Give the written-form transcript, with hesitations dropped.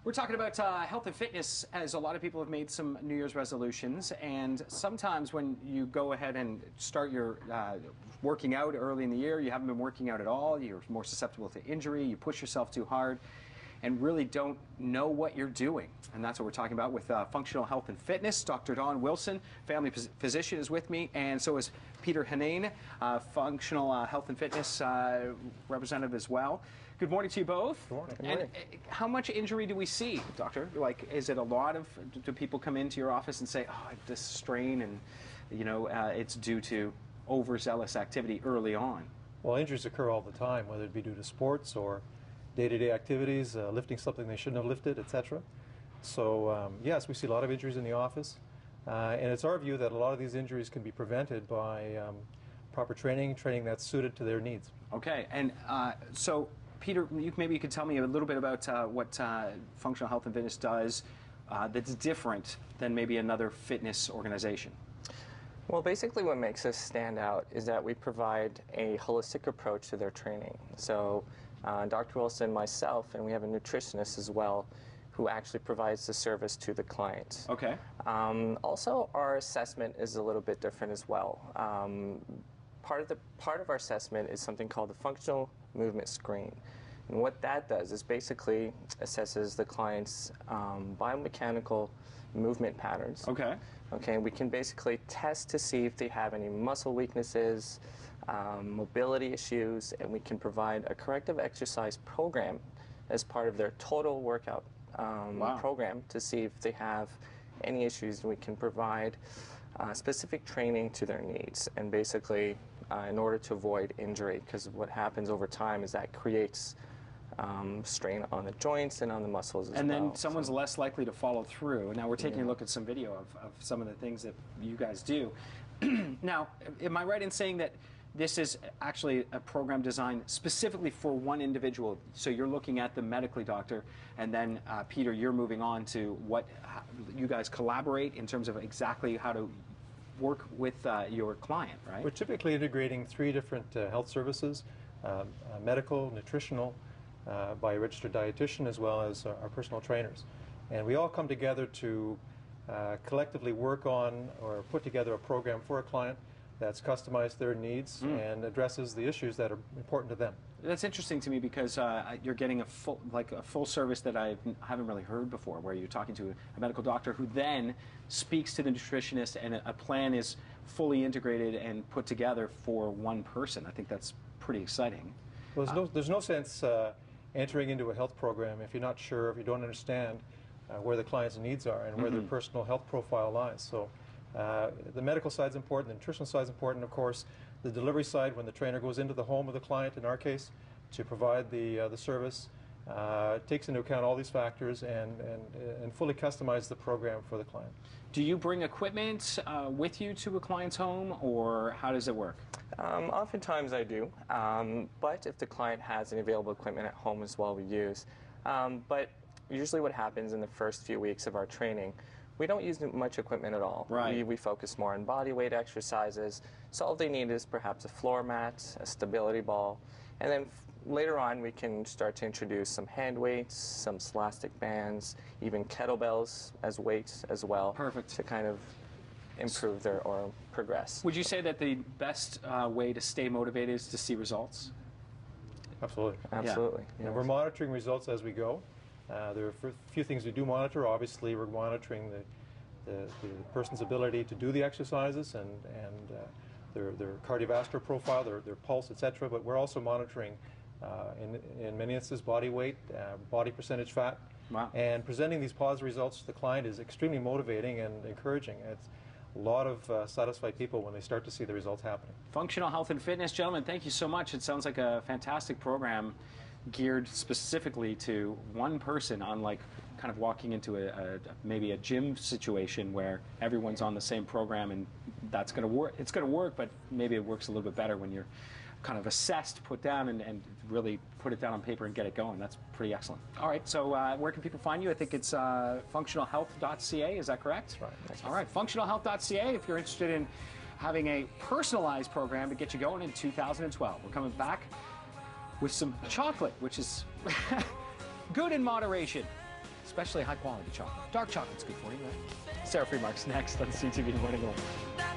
We're talking about health and fitness, as a lot of people have made some New Year's resolutions, and sometimes when you go ahead and start your working out early in the year, you haven't been working out at all, you're more susceptible to injury, you push yourself too hard, and really don't know what you're doing. And that's what we're talking about with Functional Health and Fitness. Dr. Dawn Wilson, family physician, is with me, and so is Peter Hanane, Functional Health and Fitness representative as well. Good morning to you both. Good morning. And how much injury do we see, doctor? Like, is it a lot of, do people come into your office and say, oh, I have this strain, and you know, it's due to overzealous activity early on? Well, injuries occur all the time, whether it be due to sports or day-to-day activities, lifting something they shouldn't have lifted, etc. So yes, we see a lot of injuries in the office, and it's our view that a lot of these injuries can be prevented by proper training that's suited to their needs. Okay, and so Peter, maybe you could tell me a little bit about what Functional Health and Fitness does that's different than maybe another fitness organization. Well, basically what makes us stand out is that we provide a holistic approach to their training. So Dr. Wilson, myself, and we have a nutritionist as well who actually provides the service to the client. Okay. Also, our assessment is a little bit different as well. Part of our assessment is something called the Functional Movement Screen. And what that does is basically assesses the client's biomechanical movement patterns. Okay. Okay, we can basically test to see if they have any muscle weaknesses, mobility issues, and we can provide a corrective exercise program as part of their total workout program to see if they have any issues, and we can provide specific training to their needs, and basically in order to avoid injury, because what happens over time is that creates strain on the joints and on the muscles as well. And then someone's less likely to follow through. And now we're taking a look at some video of some of the things that you guys do. Now, am I right in saying that this is actually a program designed specifically for one individual? So you're looking at the medically doctor, and then Peter, you're moving on to what you guys collaborate in terms of exactly how to work with your client, right? We're typically integrating 3 different health services, medical, nutritional, by a registered dietitian, as well as our personal trainers. And we all come together to collectively work on or put together a program for a client that's customized their needs and addresses the issues that are important to them. That's interesting to me because you're getting a full service that I haven't really heard before, where you're talking to a medical doctor who then speaks to the nutritionist, and a plan is fully integrated and put together for one person. I think that's pretty exciting. Well, there's no sense entering into a health program if you're not sure, if you don't understand where the client's needs are and where their personal health profile lies. So the medical side is important, the nutritional side is important, of course. The delivery side, when the trainer goes into the home of the client, in our case, to provide the service, takes into account all these factors and fully customize the program for the client. Do you bring equipment with you to a client's home, or how does it work? Oftentimes I do, but if the client has any available equipment at home as well, we use. But usually what happens in the first few weeks of our training, we don't use much equipment at all. Right. We focus more on body weight exercises, so all they need is perhaps a floor mat, a stability ball, and then later on we can start to introduce some hand weights, some elastic bands, even kettlebells as weights as well. Perfect. To kind of improve their or progress. Would you say that the best way to stay motivated is to see results? Absolutely. Absolutely. Yeah. We're monitoring results as we go. There are a few things we do monitor. Obviously, we're monitoring the person's ability to do the exercises and their cardiovascular profile, their pulse, etc. But we're also monitoring, in many instances, body weight, body percentage fat. Wow. And presenting these positive results to the client is extremely motivating and encouraging. It's a lot of satisfied people when they start to see the results happening. Functional Health and Fitness, gentlemen, thank you so much. It sounds like a fantastic program geared specifically to one person, unlike kind of walking into maybe a gym situation where everyone's on the same program, and that's going to work. It's going to work, but maybe it works a little bit better when you're kind of assessed, put down, and really put it down on paper and get it going. That's pretty excellent. All right, so where can people find you? I think it's functionalhealth.ca, is that correct? That's right. All right, functionalhealth.ca if you're interested in having a personalized program to get you going in 2012. We're coming back with some chocolate, which is good in moderation. especially high quality chocolate. Dark chocolate's good for you, right? Sarah Freemark's next on CTV Morning Live.